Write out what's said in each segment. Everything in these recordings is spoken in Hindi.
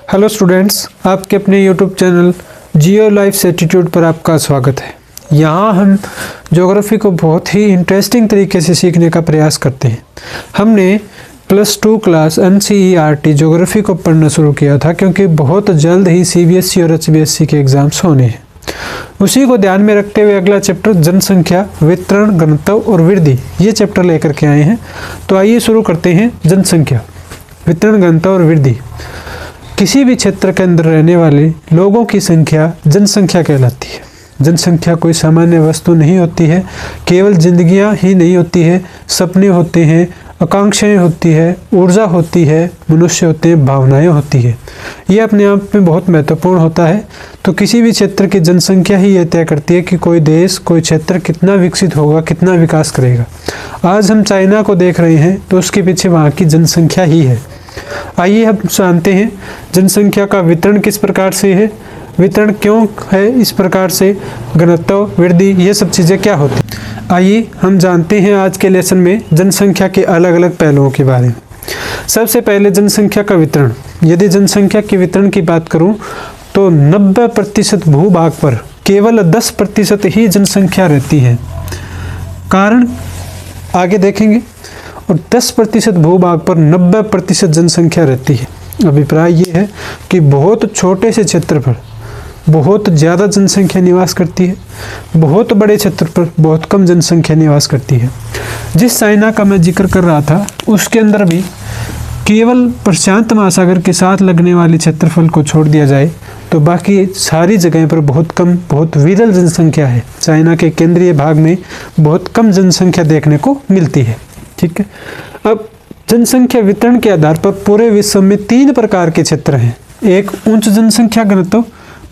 हेलो स्टूडेंट्स, आपके अपने यूट्यूब चैनल जियो लाइफ एटीट्यूड पर आपका स्वागत है। यहाँ हम ज्योग्राफी को बहुत ही इंटरेस्टिंग तरीके से सीखने का प्रयास करते हैं। हमने +2 क्लास NCERT ज्योग्राफी को पढ़ना शुरू किया था क्योंकि बहुत जल्द ही CBSE और HBSE के एग्ज़ाम्स होने हैं। उसी को ध्यान में रखते हुए अगला चैप्टर जनसंख्या, वितरण, घनत्व और वृद्धि, ये चैप्टर लेकर के आए हैं। तो आइए शुरू करते हैं। जनसंख्या, वितरण, घनत्व और वृद्धि। किसी भी क्षेत्र के अंदर रहने वाले लोगों की संख्या जनसंख्या कहलाती है। जनसंख्या कोई सामान्य वस्तु नहीं होती है, केवल जिंदगियां ही नहीं होती है, सपने होते हैं, आकांक्षाएं होती है, ऊर्जा होती है, मनुष्य होते हैं, भावनाएं होती है। ये अपने आप में बहुत महत्वपूर्ण होता है। तो किसी भी क्षेत्र की जनसंख्या ही यह तय करती है कि कोई देश, कोई क्षेत्र कितना विकसित होगा, कितना विकास करेगा। आज हम चाइना को देख रहे हैं तो उसके पीछे वहाँ की जनसंख्या ही है। आइए हम जानते हैं जनसंख्या का वितरण किस प्रकार से है, वितरण क्यों है इस प्रकार से, घनत्व, वृद्धि, ये सब चीज़ें क्या होती हैं। आइए हम जानते हैं आज के लेसन में जनसंख्या के अलग अलग पहलुओं के बारे में। सबसे पहले जनसंख्या का वितरण। यदि जनसंख्या के वितरण की बात करूं तो 90% भूभाग पर केवल 10% ही जनसंख्या रहती है। कारण आगे देखेंगे। और 10% भूभाग पर 90% जनसंख्या रहती है। अभिप्राय ये है कि बहुत छोटे से क्षेत्र पर बहुत ज़्यादा जनसंख्या निवास करती है, बहुत बड़े क्षेत्र पर बहुत कम जनसंख्या निवास करती है। जिस चाइना का मैं जिक्र कर रहा था उसके अंदर भी केवल प्रशांत महासागर के साथ लगने वाले क्षेत्रफल को छोड़ दिया जाए तो बाकी सारी जगह पर बहुत कम, बहुत विरल जनसंख्या है। चाइना के केंद्रीय भाग में बहुत कम जनसंख्या देखने को मिलती है। ठीक है। अब जनसंख्या वितरण के आधार पर पूरे विश्व में 3 प्रकार के क्षेत्र हैं। एक उच्च जनसंख्या घनत्व,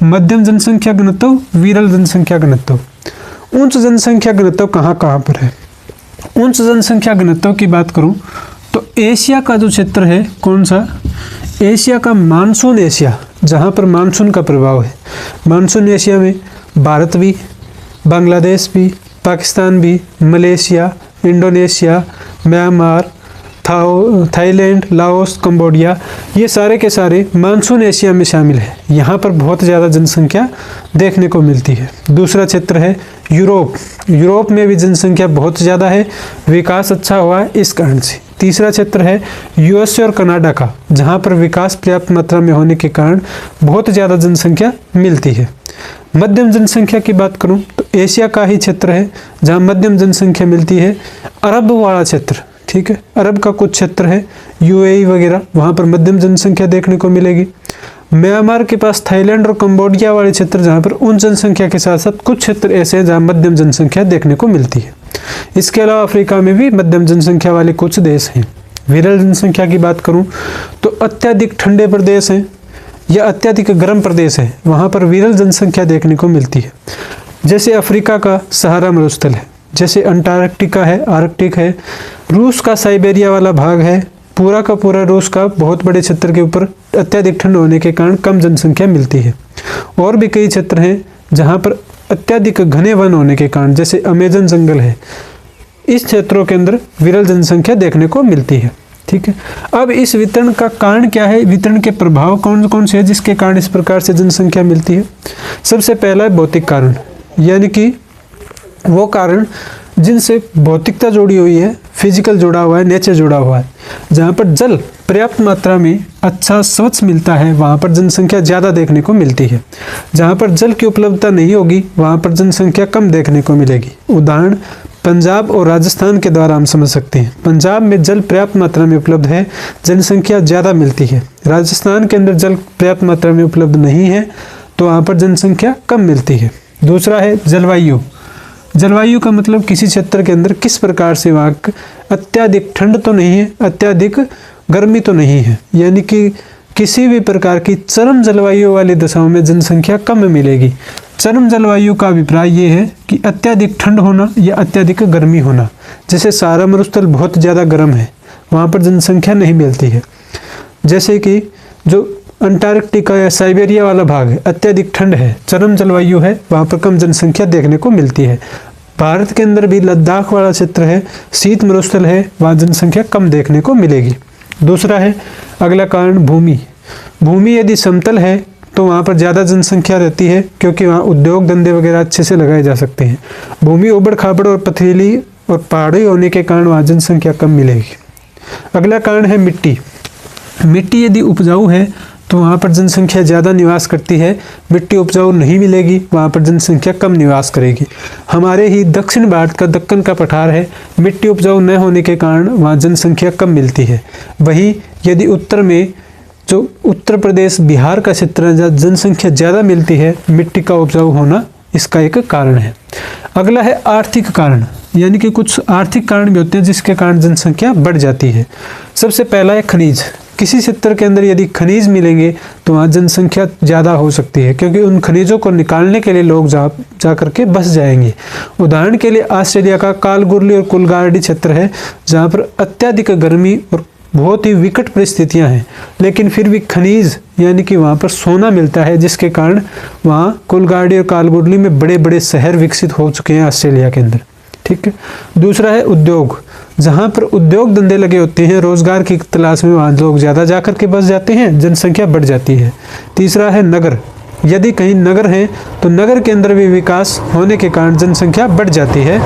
मध्यम जनसंख्या घनत्व, विरल जनसंख्या घनत्व। उच्च जनसंख्या घनत्व कहाँ कहाँ पर है? उच्च जनसंख्या घनत्व की बात करूं तो एशिया का जो क्षेत्र है, कौन सा? एशिया का मानसून एशिया, जहाँ पर मानसून का प्रभाव है। मानसून एशिया में भारत भी, बांग्लादेश भी, पाकिस्तान भी, Malaysia, Indonesia, Myanmar, Thailand, Laos, Cambodia, ये सारे के सारे मानसून एशिया में शामिल है। यहाँ पर बहुत ज़्यादा जनसंख्या देखने को मिलती है। दूसरा क्षेत्र है यूरोप। यूरोप में भी जनसंख्या बहुत ज़्यादा है, विकास अच्छा हुआ है इस कारण से। तीसरा क्षेत्र है USA और कनाडा का, जहाँ पर विकास पर्याप्त मात्रा में होने के कारण बहुत ज़्यादा जनसंख्या मिलती है। मध्यम जनसंख्या की बात करूं तो एशिया का ही क्षेत्र है जहां मध्यम जनसंख्या मिलती है। अरब वाला क्षेत्र, ठीक है, अरब का कुछ क्षेत्र है, UAE वगैरह, वहां पर मध्यम जनसंख्या देखने को मिलेगी। म्यांमार के पास थाईलैंड और कंबोडिया वाले क्षेत्र, जहां पर उन जनसंख्या के साथ साथ कुछ क्षेत्र ऐसे हैं जहां मध्यम जनसंख्या देखने को मिलती है। इसके अलावा अफ्रीका में भी मध्यम जनसंख्या वाले कुछ देश हैं। विरल जनसंख्या की बात करूँ तो अत्यधिक ठंडे प्रदेश हैं या अत्यधिक गर्म प्रदेश है, वहाँ पर विरल जनसंख्या देखने को मिलती है। जैसे अफ्रीका का सहारा मरुस्थल है, जैसे अंटार्कटिका है, आर्कटिक है, रूस का साइबेरिया वाला भाग है, पूरा का पूरा रूस का बहुत बड़े क्षेत्र के ऊपर अत्यधिक ठंड होने के कारण कम जनसंख्या मिलती है। और भी कई क्षेत्र हैं जहाँ पर अत्यधिक घने वन होने के कारण, जैसे अमेजन जंगल है, इस क्षेत्रों के अंदर विरल जनसंख्या देखने को मिलती है। ठीक है। अब इस वितरण का कारण क्या है, वितरण के प्रभाव कौन कौन से हैं जिसके कारण इस प्रकार से जनसंख्या मिलती है? सबसे पहला है भौतिक कारण, यानी कि वो कारण जिनसे भौतिकता जुड़ी हुई है, फिजिकल जुड़ा हुआ है, नेचर जुड़ा हुआ है। जहाँ पर जल पर्याप्त मात्रा में अच्छा स्वच्छ मिलता है वहाँ पर जनसंख्या ज़्यादा देखने को मिलती है। जहाँ पर जल की उपलब्धता नहीं होगी वहाँ पर जनसंख्या कम देखने को मिलेगी। उदाहरण पंजाब और राजस्थान के द्वारा हम समझ सकते हैं। पंजाब में जल पर्याप्त मात्रा में उपलब्ध है, जनसंख्या ज़्यादा मिलती है। राजस्थान के अंदर जल पर्याप्त मात्रा में उपलब्ध नहीं है तो वहाँ पर जनसंख्या कम मिलती है। दूसरा है जलवायु। जलवायु का मतलब किसी क्षेत्र के अंदर किस प्रकार से वहाँ अत्यधिक ठंड तो नहीं है, अत्यधिक गर्मी तो नहीं है, यानी कि किसी भी प्रकार की चरम जलवायु वाली दशाओं में जनसंख्या कम मिलेगी। चरम जलवायु का अभिप्राय ये है कि अत्यधिक ठंड होना या अत्यधिक गर्मी होना। जैसे सहारा मरुस्थल बहुत ज़्यादा गर्म है, वहाँ पर जनसंख्या नहीं मिलती है। जैसे कि जो अंटार्कटिका या साइबेरिया वाला भाग है, अत्यधिक ठंड है, चरम जलवायु है, वहाँ पर कम जनसंख्या देखने को मिलती है। भारत के अंदर भी लद्दाख वाला क्षेत्र है, शीत मरुस्थल है, वहाँ जनसंख्या कम देखने को मिलेगी। दूसरा है अगला कारण भूमि। भूमि यदि समतल है तो वहाँ पर ज़्यादा जनसंख्या रहती है, क्योंकि वहाँ उद्योग धंधे वगैरह अच्छे से लगाए जा सकते हैं। भूमि ऊबड़ खाबड़ और पथरीली और पहाड़ी होने के कारण वहाँ जनसंख्या कम मिलेगी। अगला कारण है मिट्टी। मिट्टी यदि उपजाऊ है तो वहाँ पर जनसंख्या ज़्यादा निवास करती है। मिट्टी उपजाऊ नहीं मिलेगी, वहाँ पर जनसंख्या कम निवास करेगी। हमारे ही दक्षिण भारत का दक्कन का पठार है, मिट्टी उपजाऊ न होने के कारण वहाँ जनसंख्या कम मिलती है। वहीं यदि उत्तर में जो उत्तर प्रदेश बिहार का क्षेत्र है, जहाँ जनसंख्या ज़्यादा मिलती है, मिट्टी का उपजाऊ होना इसका एक कारण है। अगला है आर्थिक कारण, यानी कि कुछ आर्थिक कारण भी होते हैं जिसके कारण जनसंख्या बढ़ जाती है। सबसे पहला है खनिज। किसी क्षेत्र के अंदर यदि खनिज मिलेंगे तो वहाँ जनसंख्या ज़्यादा हो सकती है, क्योंकि उन खनिजों को निकालने के लिए लोग जा करके बस जाएंगे। उदाहरण के लिए ऑस्ट्रेलिया का कालगुरली और कुलगार्डी क्षेत्र है, जहाँ पर अत्यधिक गर्मी और बहुत ही विकट परिस्थितियां हैं, लेकिन फिर भी खनिज यानी कि वहाँ पर सोना मिलता है, जिसके कारण वहाँ कुलगार्डी और कालगुरली में बड़े बड़े शहर विकसित हो चुके हैं ऑस्ट्रेलिया के अंदर। ठीक है। दूसरा है उद्योग। जहाँ पर उद्योग धंधे लगे होते हैं, रोजगार की तलाश में वहाँ लोग ज़्यादा जा कर के बस जाते हैं, जनसंख्या बढ़ जाती है। तीसरा है नगर। यदि कहीं नगर हैं तो नगर के अंदर भी विकास होने के कारण जनसंख्या बढ़ जाती है।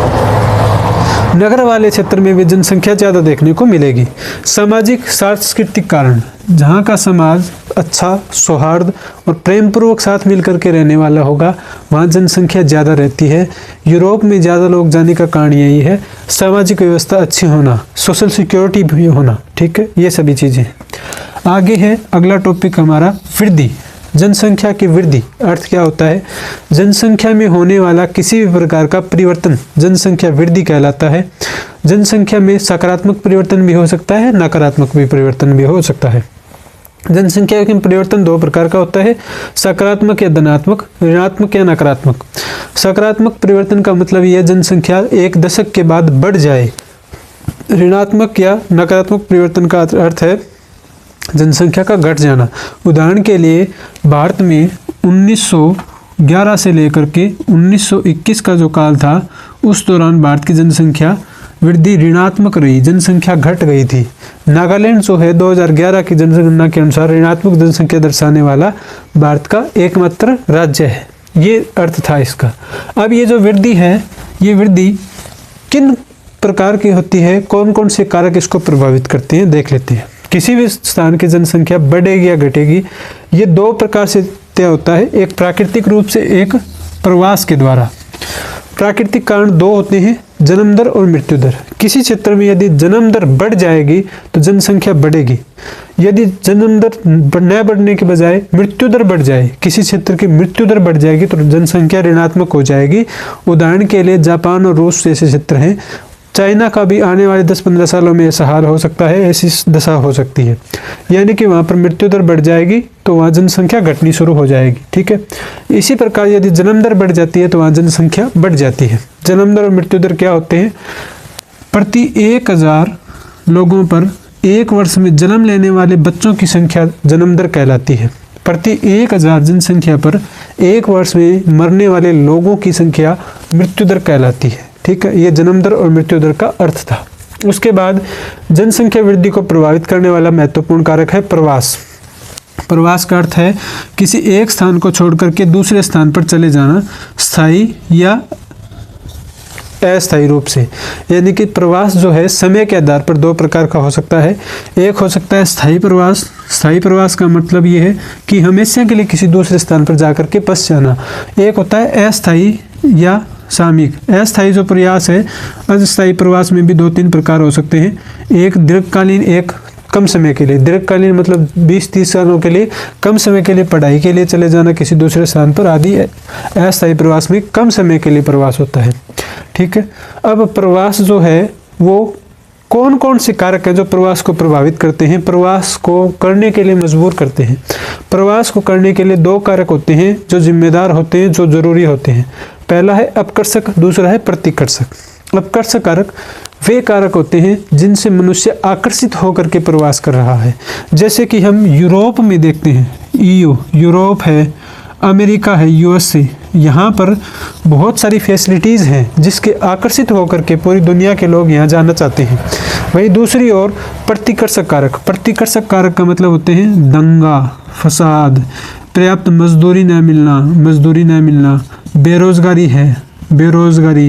नगर वाले क्षेत्र में भी जनसंख्या ज़्यादा देखने को मिलेगी। सामाजिक सांस्कृतिक कारण, जहाँ का समाज अच्छा, सौहार्द और प्रेम पूर्वक साथ मिलकर के रहने वाला होगा, वहाँ जनसंख्या ज़्यादा रहती है। यूरोप में ज़्यादा लोग जाने का कारण यही है। सामाजिक व्यवस्था अच्छी होना, सोशल सिक्योरिटी भी होना। ठीक है, ये सभी चीज़ें। आगे है अगला टॉपिक हमारा वृद्धि। जनसंख्या की वृद्धि अर्थ क्या होता है? जनसंख्या में होने वाला किसी भी प्रकार का परिवर्तन जनसंख्या वृद्धि कहलाता है। जनसंख्या में सकारात्मक परिवर्तन भी हो सकता है, नकारात्मक भी परिवर्तन भी हो सकता है। जनसंख्या के परिवर्तन दो प्रकार का होता है, सकारात्मक या धनात्मक, ऋणात्मक या नकारात्मक। सकारात्मक परिवर्तन का मतलब यह जनसंख्या एक दशक के बाद बढ़ जाए। ऋणात्मक या नकारात्मक परिवर्तन का अर्थ है जनसंख्या का घट जाना। उदाहरण के लिए भारत में 1911 से लेकर के 1921 का जो काल था, उस दौरान भारत की जनसंख्या वृद्धि ऋणात्मक रही, जनसंख्या घट गई थी। नागालैंड जो है 2011 की जनगणना के अनुसार ऋणात्मक जनसंख्या दर्शाने वाला भारत का एकमात्र राज्य है। ये अर्थ था इसका। अब ये जो वृद्धि है, ये वृद्धि किन प्रकार की होती है, कौन कौन से कारक इसको प्रभावित करते हैं, देख लेते हैं। किसी भी स्थान की जनसंख्या बढ़ेगी या घटेगी, ये दो प्रकार से तय होता है, एक प्राकृतिक रूप से, एक प्रवास के द्वारा। प्राकृतिक कारण दो होते हैं, जन्म दर और मृत्यु दर। किसी क्षेत्र में यदि जन्म दर बढ़ जाएगी तो जनसंख्या बढ़ेगी। यदि जन्म दर न बढ़ने के बजाय मृत्यु दर बढ़ जाए, किसी क्षेत्र की मृत्यु दर बढ़ जाएगी तो जनसंख्या ऋणात्मक हो जाएगी। उदाहरण के लिए जापान और रूस जैसे क्षेत्र हैं। चाइना का भी आने वाले 10-15 सालों में ऐसा हाल हो सकता है, ऐसी दशा हो सकती है, यानी कि वहाँ पर मृत्यु दर बढ़ जाएगी तो वहाँ जनसंख्या घटनी शुरू हो जाएगी। ठीक है। इसी प्रकार यदि जन्म दर बढ़ जाती है तो वहाँ जनसंख्या बढ़ जाती है। जन्म दर और मृत्यु दर क्या होते हैं? प्रति 1000 लोगों पर एक वर्ष में जन्म लेने वाले बच्चों की संख्या जन्म दर कहलाती है। प्रति 1000 जनसंख्या पर एक वर्ष में मरने वाले लोगों की संख्या मृत्यु दर कहलाती है। ठीक है, ये जन्म दर और मृत्यु दर का अर्थ था। उसके बाद जनसंख्या वृद्धि को प्रभावित करने वाला महत्वपूर्ण कारक है प्रवास। प्रवास का अर्थ है किसी एक स्थान को छोड़कर के दूसरे स्थान पर चले जाना, स्थायी या अस्थायी रूप से। यानी कि प्रवास जो है समय के आधार पर दो प्रकार का हो सकता है। एक हो सकता है स्थायी प्रवास। स्थायी प्रवास का मतलब ये है कि हमेशा के लिए किसी दूसरे स्थान पर जाकर के बस जाना। एक होता है अस्थायी या सामयिक। अस्थायी जो प्रयास है, अस्थायी प्रवास में भी 2-3 प्रकार हो सकते हैं। एक दीर्घकालीन, एक कम समय के लिए। दीर्घकालीन मतलब 20-30 सालों के लिए, कम समय के लिए पढ़ाई के लिए चले जाना किसी दूसरे स्थान पर आदि। अस्थायी प्रवास में कम समय के लिए प्रवास होता है। ठीक है। अब प्रवास जो है वो कौन कौन से कारक हैं जो प्रवास को प्रभावित करते हैं, प्रवास को करने के लिए मजबूर करते हैं? प्रवास को करने के लिए दो कारक होते हैं जो जिम्मेदार होते हैं, जो जरूरी होते हैं। पहला है अपकर्षक, दूसरा है प्रतिकर्षक। अपकर्षक कारक वे कारक होते हैं जिनसे मनुष्य आकर्षित होकर के प्रवास कर रहा है। जैसे कि हम यूरोप में देखते हैं, EU यूरोप है, अमेरिका है, USA, यहाँ पर बहुत सारी फैसिलिटीज़ हैं जिसके आकर्षित होकर के पूरी दुनिया के लोग यहाँ जाना चाहते हैं। वही दूसरी ओर प्रतिकर्षक कारक, प्रतिकर्षक कारक का मतलब होते हैं दंगा फसाद, पर्याप्त मजदूरी न मिलना, बेरोजगारी है, बेरोजगारी,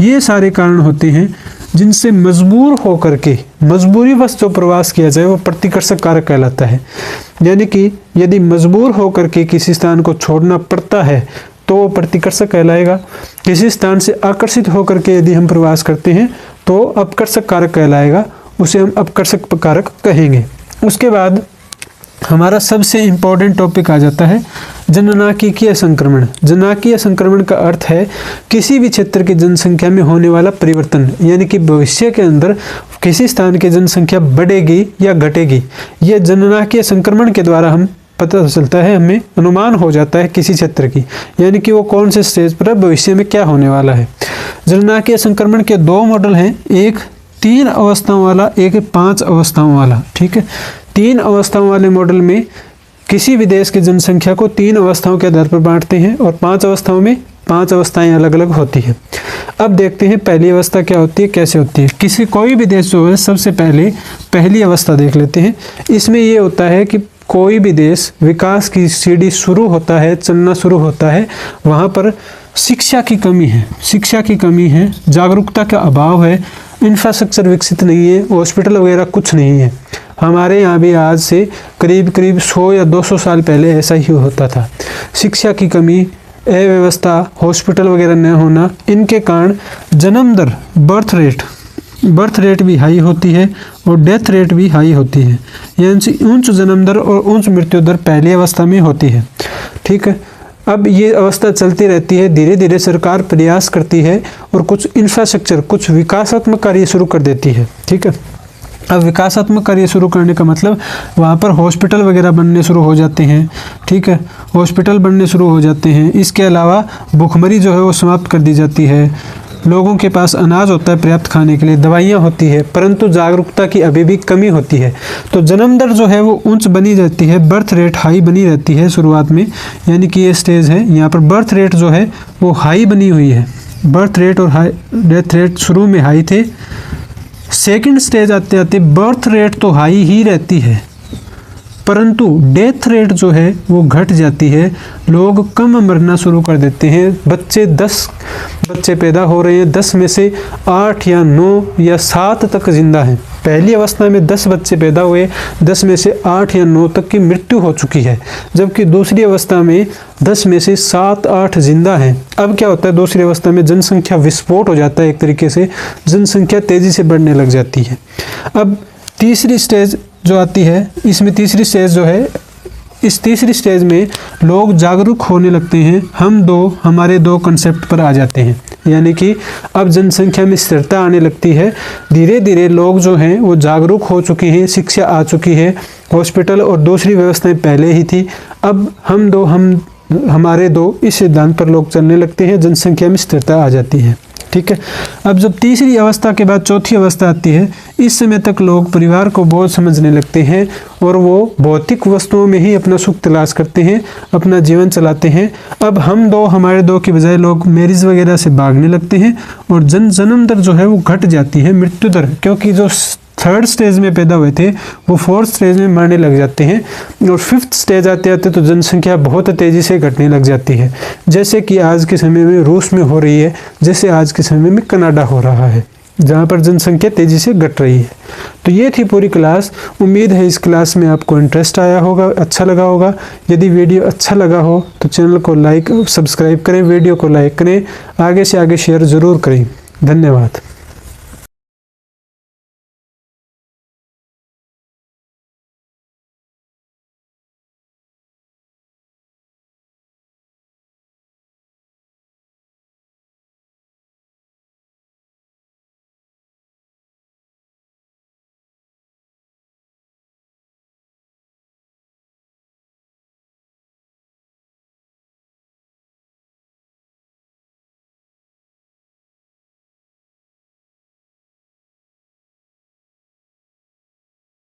ये सारे कारण होते हैं जिनसे मजबूर होकर के मजबूरीवश जो प्रवास किया जाए वो प्रतिकर्षक कारक कहलाता है। यानी कि यदि मजबूर होकर के किसी स्थान को छोड़ना पड़ता है तो वो प्रतिकर्षक कहलाएगा। किसी स्थान से आकर्षित होकर के यदि हम प्रवास करते हैं तो अपकर्षक कारक कहलाएगा, उसे हम अपकर्षक कारक कहेंगे। उसके बाद हमारा सबसे इम्पोर्टेंट टॉपिक आ जाता है जननांकीय संक्रमण। जननांकीय संक्रमण का अर्थ है किसी भी क्षेत्र की जनसंख्या में होने वाला परिवर्तन, यानी कि भविष्य के अंदर किसी स्थान की जनसंख्या बढ़ेगी या घटेगी। यह जननांकीय संक्रमण के द्वारा हम पता चलता है, हमें अनुमान हो जाता है किसी क्षेत्र की, यानी कि वो कौन से स्टेज पर भविष्य में क्या होने वाला है। जननांकीय संक्रमण के दो मॉडल हैं, एक 3 अवस्थाओं वाला, एक 5 अवस्थाओं वाला। ठीक है, 3 अवस्थाओं वाले मॉडल में किसी भी देश की जनसंख्या को 3 अवस्थाओं के आधार पर बांटते हैं और 5 अवस्थाओं में 5 अवस्थाएं अलग अलग होती है। अब देखते हैं पहली अवस्था क्या होती है, कैसे होती है। कोई भी देश जो है सबसे पहले पहली अवस्था देख लेते हैं। इसमें ये होता है कि कोई भी देश विकास की सीढ़ी शुरू होता है, चलना शुरू होता है, वहाँ पर शिक्षा की कमी है, जागरूकता का अभाव है, इंफ्रास्ट्रक्चर विकसित नहीं है, हॉस्पिटल वगैरह कुछ नहीं है। हमारे यहाँ भी आज से करीब 100 या 200 साल पहले ऐसा ही होता था। शिक्षा की कमी, अव्यवस्था, हॉस्पिटल वगैरह न होना, इनके कारण जन्म दर बर्थ रेट भी हाई होती है और डेथ रेट भी हाई होती है। यानी उच्च जन्म दर और उच्च मृत्यु दर पहली अवस्था में होती है। ठीक है, अब ये अवस्था चलती रहती है, धीरे धीरे सरकार प्रयास करती है और कुछ इंफ्रास्ट्रक्चर, कुछ विकासात्मक कार्य शुरू कर देती है। ठीक है, अब विकासात्मक कार्य शुरू करने का मतलब वहाँ पर हॉस्पिटल वगैरह बनने शुरू हो जाते हैं। ठीक है, हॉस्पिटल बनने शुरू हो जाते हैं। इसके अलावा भूखमरी जो है वो समाप्त कर दी जाती है। लोगों के पास अनाज होता है पर्याप्त खाने के लिए, दवाइयाँ होती है, परंतु जागरूकता की अभी भी कमी होती है। तो जन्म दर जो है वो उच्च बनी रहती है, बर्थ रेट हाई बनी रहती है शुरुआत में, यानी कि ये स्टेज है। यहाँ पर बर्थ रेट जो है वो हाई बनी हुई है, बर्थ रेट और डेथ रेट शुरू में हाई थे। सेकंड स्टेज आते आते बर्थ रेट तो हाई ही रहती है, परंतु डेथ रेट जो है वो घट जाती है, लोग कम मरना शुरू कर देते हैं। 10 बच्चे पैदा हो रहे हैं, 10 में से 8 या 9 या 7 तक जिंदा हैं। पहली अवस्था में 10 बच्चे पैदा हुए, 10 में से 8 या 9 तक की मृत्यु हो चुकी है, जबकि दूसरी अवस्था में 10 में से 7-8 जिंदा हैं। अब क्या होता है, दूसरी अवस्था में जनसंख्या विस्फोट हो जाता है, एक तरीके से जनसंख्या तेज़ी से बढ़ने लग जाती है। अब तीसरी स्टेज जो आती है, इसमें तीसरी स्टेज जो है, इस तीसरी स्टेज में लोग जागरूक होने लगते हैं। हमारे दो कंसेप्ट पर आ जाते हैं, यानी कि अब जनसंख्या में स्थिरता आने लगती है। धीरे धीरे लोग जो हैं वो जागरूक हो चुके हैं, शिक्षा आ चुकी है, हॉस्पिटल और दूसरी व्यवस्थाएं पहले ही थी। अब हमारे दो इस सिद्धांत पर लोग चलने लगते हैं, जनसंख्या में स्थिरता आ जाती है। ठीक है, अब जब तीसरी अवस्था के बाद चौथी अवस्था आती है, इस समय तक लोग परिवार को बोझ समझने लगते हैं और वो भौतिक वस्तुओं में ही अपना सुख तलाश करते हैं, अपना जीवन चलाते हैं। अब हमारे दो की बजाय लोग मैरिज वगैरह से भागने लगते हैं और जन्म दर जो है वो घट जाती है, मृत्यु दर, क्योंकि जो 3rd स्टेज में पैदा हुए थे वो 4th स्टेज में मरने लग जाते हैं और 5th स्टेज आते आते तो जनसंख्या बहुत तेज़ी से घटने लग जाती है, जैसे कि आज के समय में रूस में हो रही है, जैसे आज के समय में कनाडा हो रहा है, जहाँ पर जनसंख्या तेज़ी से घट रही है। तो ये थी पूरी क्लास। उम्मीद है इस क्लास में आपको इंटरेस्ट आया होगा, अच्छा लगा होगा। यदि वीडियो अच्छा लगा हो तो चैनल को सब्सक्राइब करें, वीडियो को लाइक करें, आगे से आगे शेयर ज़रूर करें। धन्यवाद।